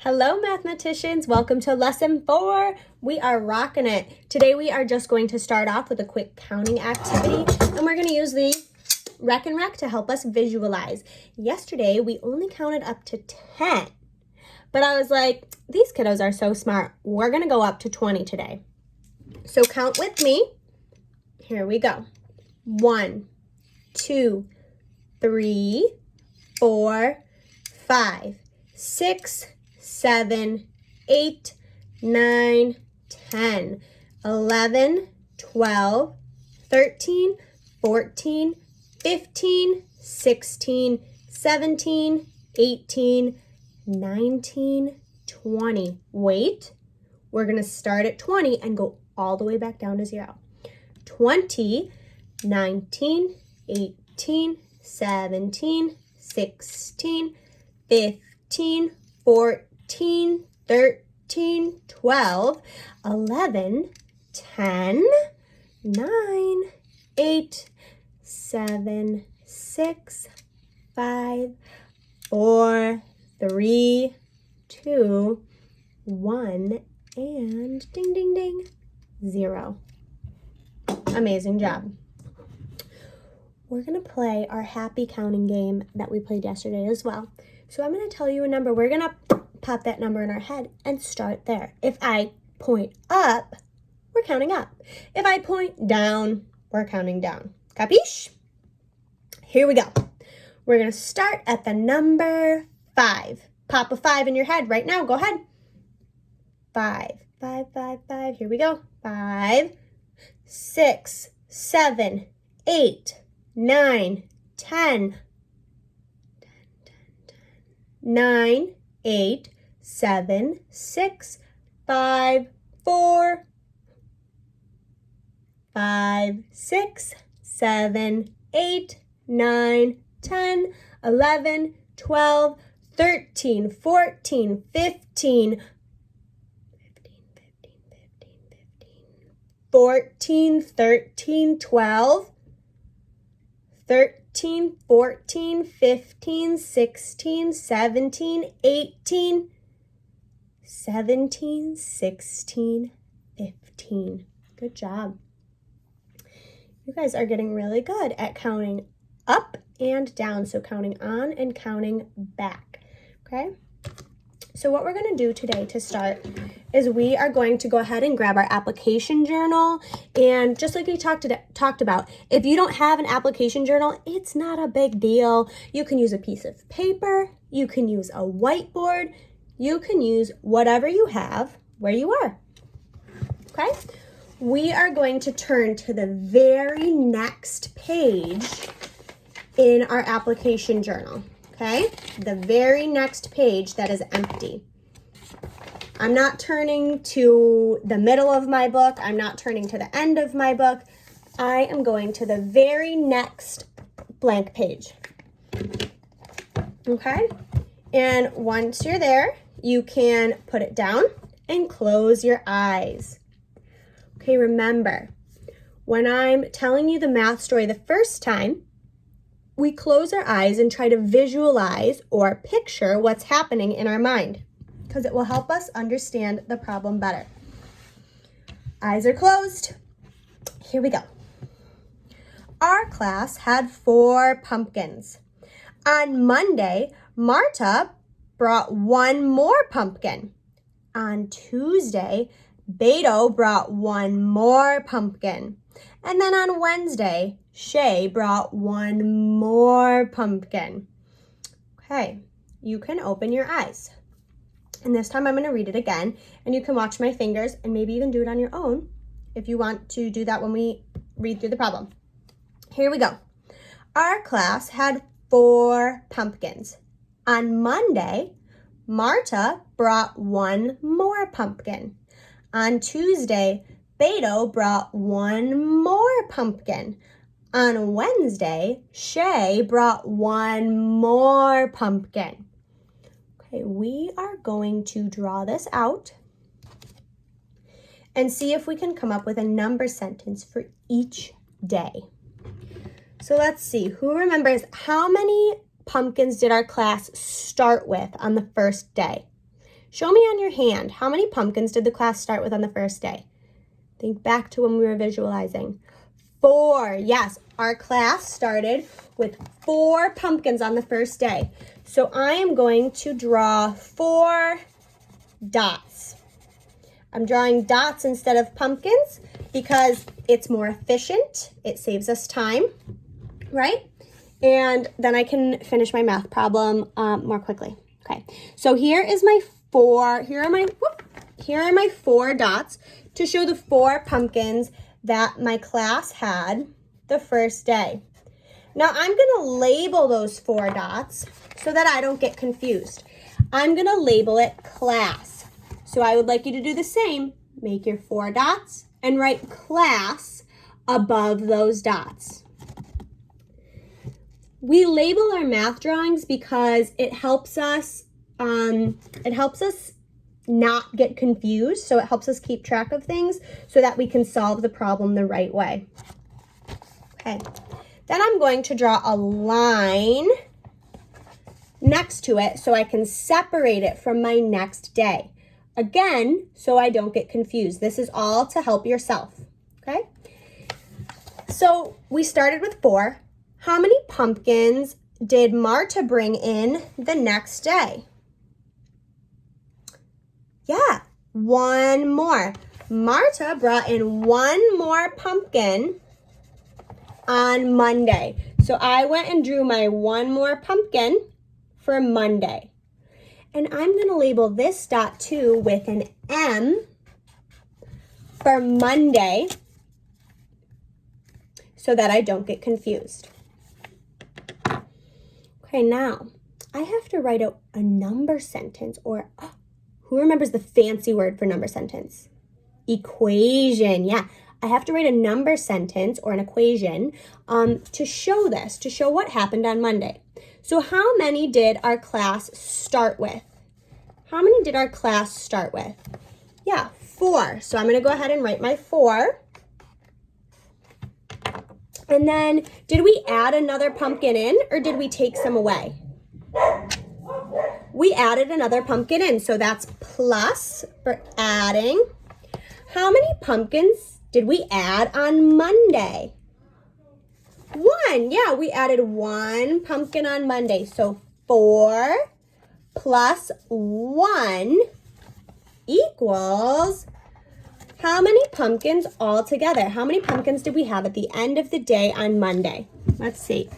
Hello, mathematicians. Welcome to lesson 4. We are rocking it. Today we are just going to start off with a quick counting activity, and we're going to use the Rec and Rec to help us visualize. Yesterday, we only counted up to 10, but I was like, these kiddos are so smart. We're going to go up to 20 today. So count with me. Here we go. 1, 2, 3, 4, 5, 6, 7, 8, 9, 10, 11, 12, 13, 14, 15, 16, 17, 18, 19, 20. Wait, we're going to start at 20 and go all the way back down to 0. 20, 19, 18, 17, 16, 15, 14, 13, 12, 11, 10, 9, 8, 7, 6, 5, 4, 3, 2, 1, and ding, ding, ding, 0. Amazing job. We're going to play our happy counting game that we played yesterday as well. So I'm going to tell you a number. We're going to pop that number in our head and start there. If I point up, we're counting up. If I point down, we're counting down. Capiche? Here we go. We're going to start at the number 5. Pop a 5 in your head right now. Go ahead. 5, 5, 5, 5. Here we go. 5, 6, 7, 8, 9, 10, 9, 8, 7, 6, 5, 4, 5, 6, 7, 8, 9, 10, 11, 12, 13, 14, 15, 14, 13, 12, 13, 14, 15, 16, 17, 18, 17, 16, 15. Good job. You guys are getting really good at counting up and down, so counting on and counting back, okay? So what we're going to do today to start is we are going to go ahead and grab our application journal, and just like we talked about, if you don't have an application journal, it's not a big deal. You can use a piece of paper, you can use a whiteboard, you can use whatever you have where you are, okay? We are going to turn to the very next page in our application journal, okay? The very next page that is empty. I'm not turning to the middle of my book. I'm not turning to the end of my book. I am going to the very next blank page, okay? And once you're there, you can put it down and close your eyes. Okay, remember, when I'm telling you the math story the first time, we close our eyes and try to visualize or picture what's happening in our mind, because it will help us understand the problem better. Eyes are closed. Here we go. Our class had 4 pumpkins. On Monday, Marta brought 1 more pumpkin. On Tuesday, Beto brought 1 more pumpkin. And then on Wednesday, Shay brought 1 more pumpkin. Okay, you can open your eyes. And this time I'm going to read it again, and you can watch my fingers and maybe even do it on your own if you want to do that when we read through the problem. Here we go. Our class had 4 pumpkins. On Monday, Marta brought 1 more pumpkin. On Tuesday, Beto brought 1 more pumpkin. On Wednesday, Shay brought 1 more pumpkin. Okay, we are going to draw this out and see if we can come up with a number sentence for each day. So let's see, who remembers how many pumpkins did our class start with on the first day? Show me on your hand, how many pumpkins did the class start with on the first day? Think back to when we were visualizing. 4, yes, our class started with 4 pumpkins on the first day. So I am going to draw 4 dots. I'm drawing dots instead of pumpkins because it's more efficient. It saves us time, right? And then I can finish my math problem more quickly. Okay, so here are my 4 dots to show the 4 pumpkins that my class had the first day. Now I'm gonna label those 4 dots so that I don't get confused. I'm gonna label it class. So I would like you to do the same. Make your 4 dots and write class above those dots. We label our math drawings because it helps us not get confused. So it helps us keep track of things so that we can solve the problem the right way. Okay, then I'm going to draw a line next to it so I can separate it from my next day. Again, so I don't get confused. This is all to help yourself, okay? So we started with 4. How many pumpkins did Marta bring in the next day? Yeah, 1 more. Marta brought in 1 more pumpkin on Monday. So I went and drew my 1 more pumpkin for Monday. And I'm going to label this dot too with an M for Monday so that I don't get confused. Okay, now I have to write out a number sentence, or who remembers the fancy word for number sentence? Equation. Yeah, I have to write a number sentence or an equation to show this, to show what happened on Monday. So how many did our class start with? How many did our class start with? Yeah, 4. So I'm going to go ahead and write my 4. And then did we add another pumpkin in or did we take some away? We added another pumpkin in, so that's plus for adding. How many pumpkins did we add on Monday? 1. Yeah, we added 1 pumpkin on Monday. So 4 plus 1 equals how many pumpkins all together? How many pumpkins did we have at the end of the day on Monday? Let's see.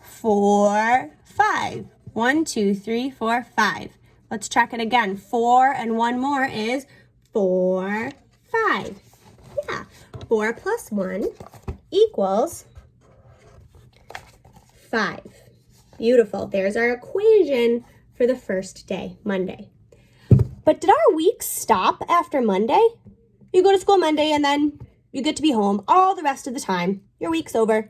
4, 5. 1, 2, 3, 4, 5. Let's check it again. 4 and 1 more is 4, 5. Yeah, 4 plus 1 equals 5. Beautiful. There's our equation for the first day, Monday. But did our week stop after Monday? You go to school Monday and then you get to be home all the rest of the time. Your week's over.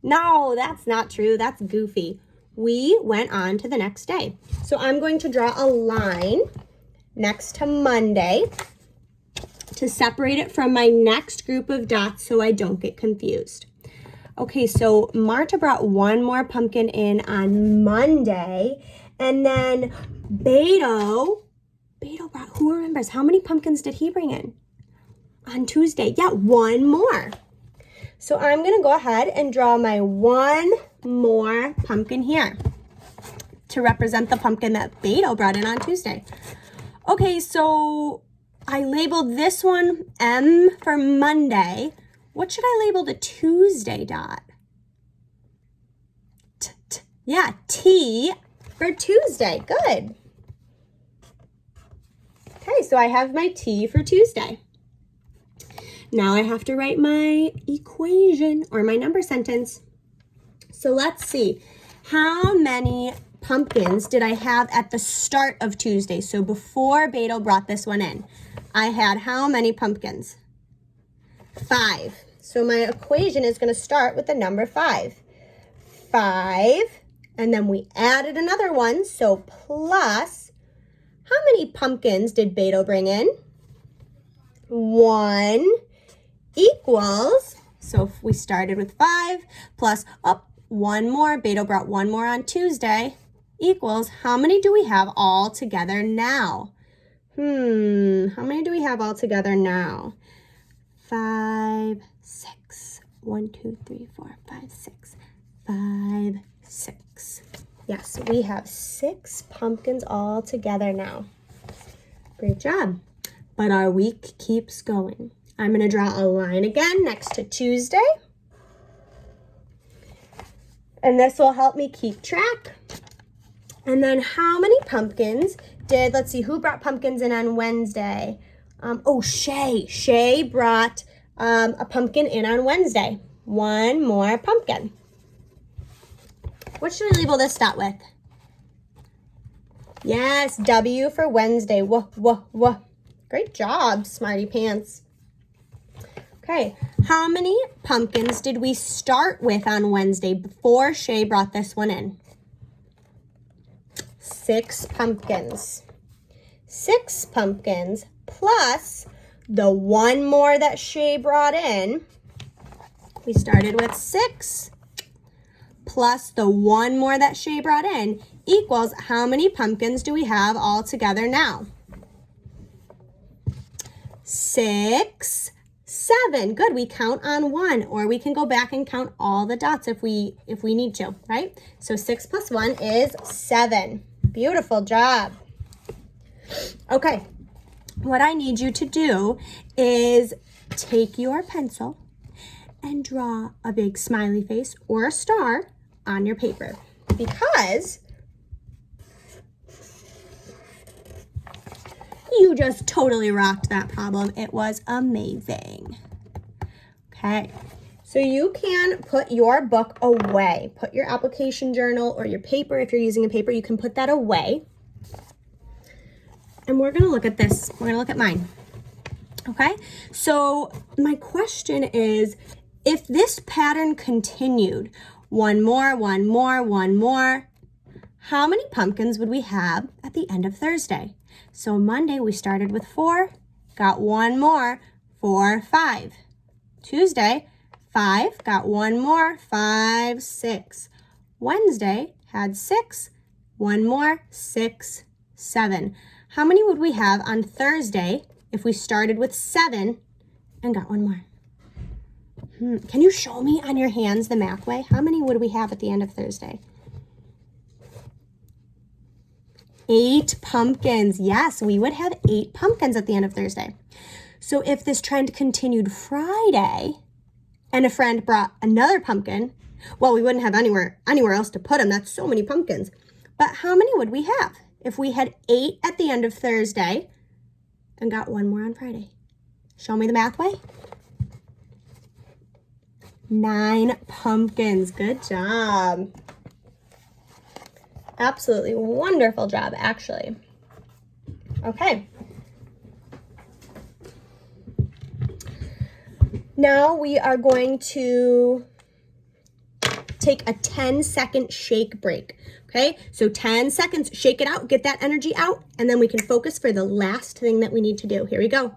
No, that's not true. That's goofy. We went on to the next day. So I'm going to draw a line next to Monday to separate it from my next group of dots so I don't get confused. Okay, so Marta brought 1 more pumpkin in on Monday, and then Beto brought, who remembers, how many pumpkins did he bring in on Tuesday? Yeah, 1 more. So I'm going to go ahead and draw my 1 more pumpkin here to represent the pumpkin that Beto brought in on Tuesday. Okay, so I labeled this one M for Monday. What should I label the Tuesday dot? Yeah, T for Tuesday. Good. Okay, so I have my T for Tuesday. Now I have to write my equation or my number sentence. So let's see. How many pumpkins did I have at the start of Tuesday? So before Beto brought this one in, I had how many pumpkins? 5. So my equation is going to start with the number 5. 5, and then we added another one, so plus, how many pumpkins did Beto bring in? 1 equals, so if we started with 5 plus, 1 more, Beto brought 1 more on Tuesday, equals how many do we have all together now? How many do we have all together now? 5, 6. 1, 2, 3, 4, 5, 6. 5, 6. Yes, we have 6 pumpkins all together now. Great job. But our week keeps going. I'm going to draw a line again next to Tuesday. And this will help me keep track. And then how many pumpkins did, let's see, who brought pumpkins in on Wednesday? Shay. Shay brought a pumpkin in on Wednesday. 1 more pumpkin. What should I label this dot with? Yes, W for Wednesday. Wah. Great job, smarty pants. Okay, how many pumpkins did we start with on Wednesday before Shay brought this one in? 6 pumpkins. 6 pumpkins plus the 1 more that Shay brought in. We started with 6 plus the 1 more that Shay brought in equals how many pumpkins do we have all together now? 6, 7. Good, we count on 1, or we can go back and count all the dots if we need to, right? So 6 plus 1 is 7. Beautiful job. Okay, what I need you to do is take your pencil and draw a big smiley face or a star on your paper, because you just totally rocked that problem. It was amazing. Okay, so you can put your book away. Put your application journal or your paper, if you're using a paper, you can put that away. And we're gonna look at this. We're gonna look at mine. Okay, so my question is, if this pattern continued, 1 more, 1 more, 1 more, how many pumpkins would we have at the end of Thursday? So Monday we started with 4, got 1 more, 4, 5. Tuesday, 5, got 1 more, 5, 6. Wednesday had 6, 1 more, 6, 7. How many would we have on Thursday if we started with 7 and got 1 more? Can you show me on your hands the math way? How many would we have at the end of Thursday? 8 pumpkins. Yes, we would have 8 pumpkins at the end of Thursday. So if this trend continued Friday and a friend brought another pumpkin, well, we wouldn't have anywhere else to put them. That's so many pumpkins. But how many would we have if we had 8 at the end of Thursday and got 1 more on Friday? Show me the math way. 9 pumpkins. Good job. Absolutely wonderful job, actually. Okay. Now we are going to take a 10-second shake break. Okay, so 10 seconds, shake it out, get that energy out, and then we can focus for the last thing that we need to do. Here we go.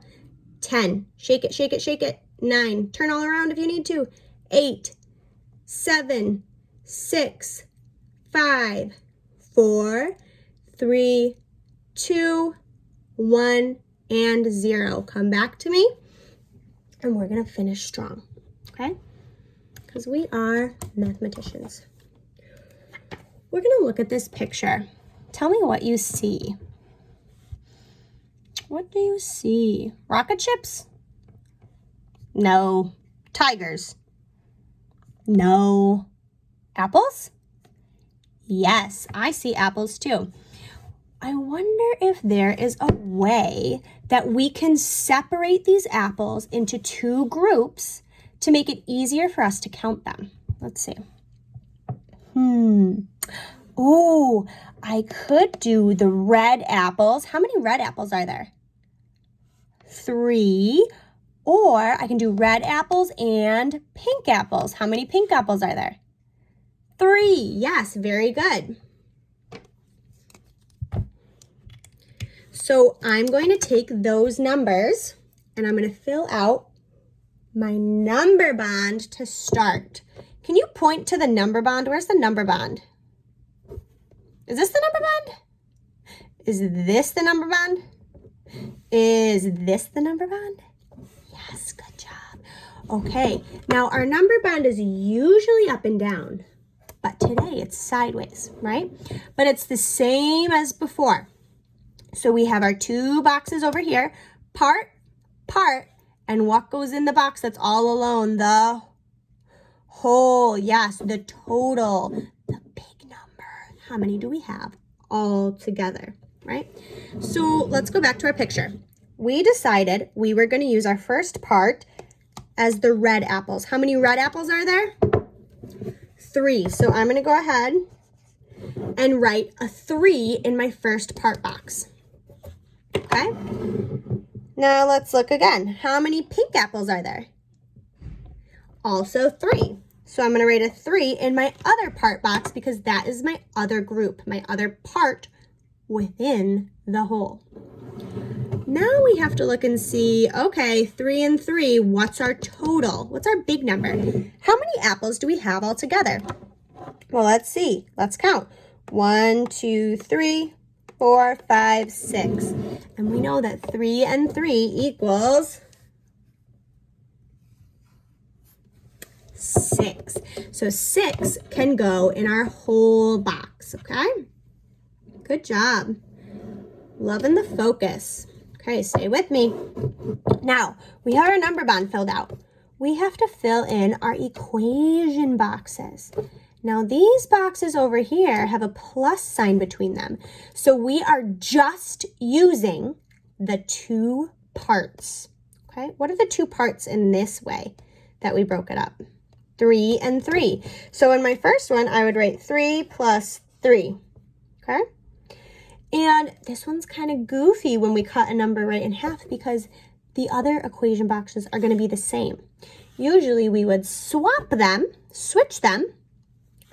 10, shake it, shake it, shake it. 9, turn all around if you need to. 8, 7, 6, 5, 4, 3, 2, 1, and 0. Come back to me, and we're going to finish strong, okay? Because we are mathematicians. We're going to look at this picture. Tell me what you see. What do you see? Rocket ships? No. Tigers? No. Apples? Yes, I see apples too. I wonder if there is a way that we can separate these apples into 2 groups to make it easier for us to count them. Let's see. Oh, I could do the red apples. How many red apples are there? 3. Or I can do red apples and pink apples. How many pink apples are there? 3. Yes, very good. So I'm going to take those numbers and I'm going to fill out my number bond to start. Can you point to the number bond? Where's the number bond? Is this the number bond? Is this the number bond? Is this the number bond? Yes, good job. Okay, now our number bond is usually up and down, but today it's sideways, right? But it's the same as before. So we have our two boxes over here, part, part, and what goes in the box that's all alone? The whole, yes, the total, the big number. How many do we have all together, right? So let's go back to our picture. We decided we were going to use our first part as the red apples. How many red apples are there? 3. So I'm going to go ahead and write a 3 in my first part box. Okay? Now let's look again. How many pink apples are there? Also 3. So I'm going to write a 3 in my other part box because that is my other group, my other part within the whole. Now we have to look and see, okay, 3 and 3, what's our total? What's our big number? How many apples do we have all together? Well, let's see. Let's count. 1, 2, 3, 4, 5, 6. And we know that 3 and 3 equals 6. So 6 can go in our whole box, okay? Good job. Loving the focus. Okay, stay with me. Now, we have our number bond filled out. We have to fill in our equation boxes. Now, these boxes over here have a plus sign between them. So we are just using the 2 parts, okay? What are the 2 parts in this way that we broke it up? 3 and 3. So in my first one, I would write 3 plus 3, okay? And this one's kind of goofy when we cut a number right in half because the other equation boxes are going to be the same. Usually we would swap them, switch them,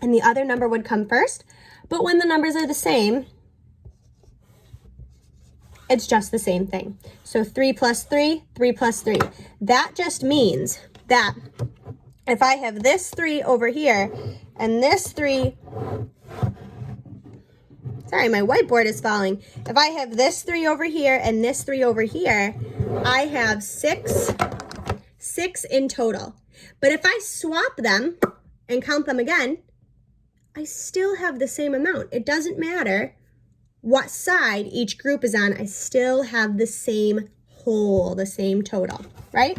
and the other number would come first. But when the numbers are the same, it's just the same thing. So 3 plus 3, 3 plus 3. That just means that if I have this 3 over here and this 3, sorry, my whiteboard is falling. If I have this 3 over here and this 3 over here, I have 6 in total. But if I swap them and count them again, I still have the same amount. It doesn't matter what side each group is on. I still have the same whole, the same total, right?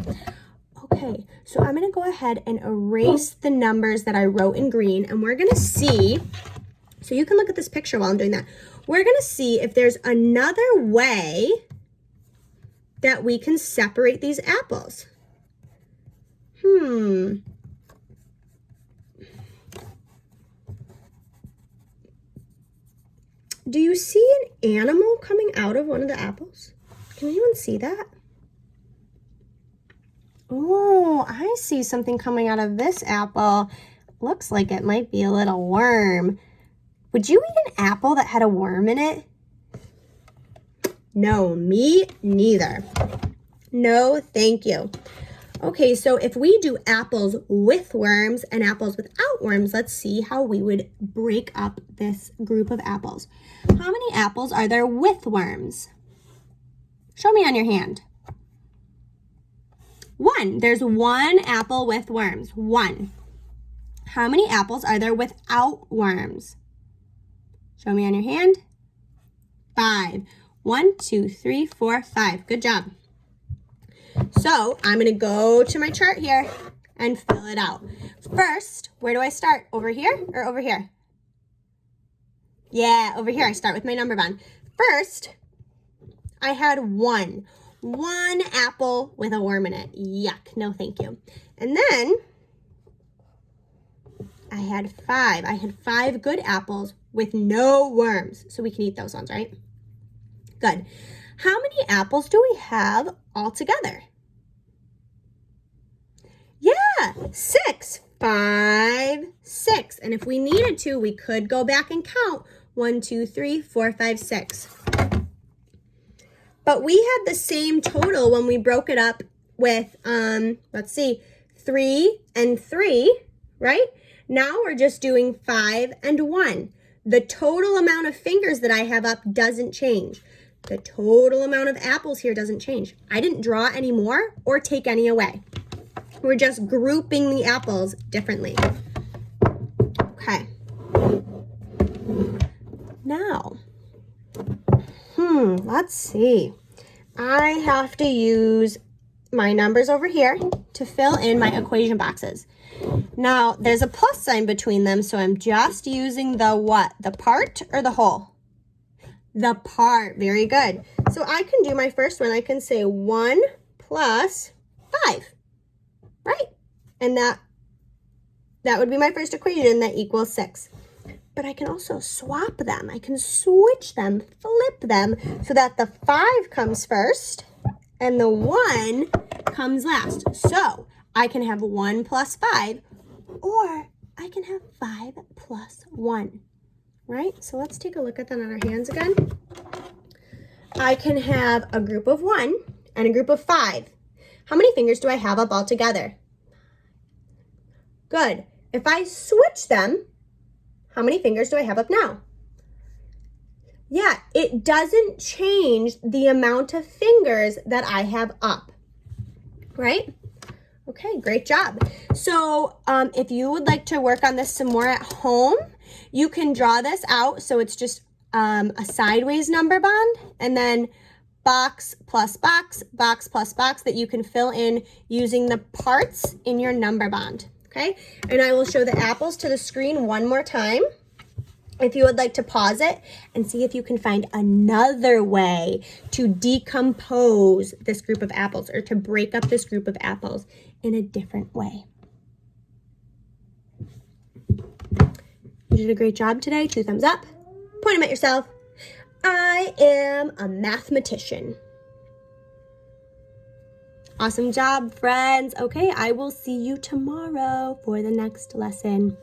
Okay, so I'm going to go ahead and erase the numbers that I wrote in green, and we're going to see, so you can look at this picture while I'm doing that. We're going to see if there's another way that we can separate these apples. Do you see an animal coming out of one of the apples? Can anyone see that? Oh, I see something coming out of this apple. Looks like it might be a little worm. Would you eat an apple that had a worm in it? No, me neither. No, thank you. Okay, so if we do apples with worms and apples without worms, let's see how we would break up this group of apples. How many apples are there with worms? Show me on your hand. 1. There's 1 apple with worms. 1. How many apples are there without worms? Show me on your hand. 5. 1, 2, 3, 4, 5. Good job. So I'm going to go to my chart here and fill it out. First, where do I start? Over here or over here? Yeah, over here. I start with my number bond. First, I had 1 apple with a worm in it. Yuck, no thank you. And then I had 5. I had 5 good apples with no worms. So we can eat those ones, right? Good. How many apples do we have all together? Yeah, 6. 5, 6. And if we needed to, we could go back and count. 1, 2, 3, 4, 5, 6. But we had the same total when we broke it up with, let's see, 3 and 3, right? Now we're just doing 5 and 1. the total amount of fingers that I have up doesn't change. The total amount of apples here doesn't change. I didn't draw any more or take any away. We're just grouping the apples differently. Okay. Now, let's see. I have to use my numbers over here to fill in my equation boxes. Now, there's a plus sign between them, so I'm just using the what? The part or the whole? The part. Very good. So I can do my first one. I can say 1 plus 5, right? And that would be my first equation. That equals 6. But I can also swap them. I can switch them, flip them, so that the 5 comes first and the 1 comes last. So I can have 1 plus 5, or I can have 5 plus 1, right? So let's take a look at that on our hands again. I can have a group of 1 and a group of 5. How many fingers do I have up all together? Good. If I switch them, how many fingers do I have up now? Yeah, it doesn't change the amount of fingers that I have up, right? Okay, great job. So if you would like to work on this some more at home, you can draw this out. So it's just a sideways number bond, and then box plus box, box plus box that you can fill in using the parts in your number bond. Okay, and I will show the apples to the screen one more time. If you would like to pause it and see if you can find another way to decompose this group of apples, or to break up this group of apples in a different way. You did a great job today. 2 thumbs up. Point them at yourself. I am a mathematician. Awesome job, friends. Okay, I will see you tomorrow for the next lesson.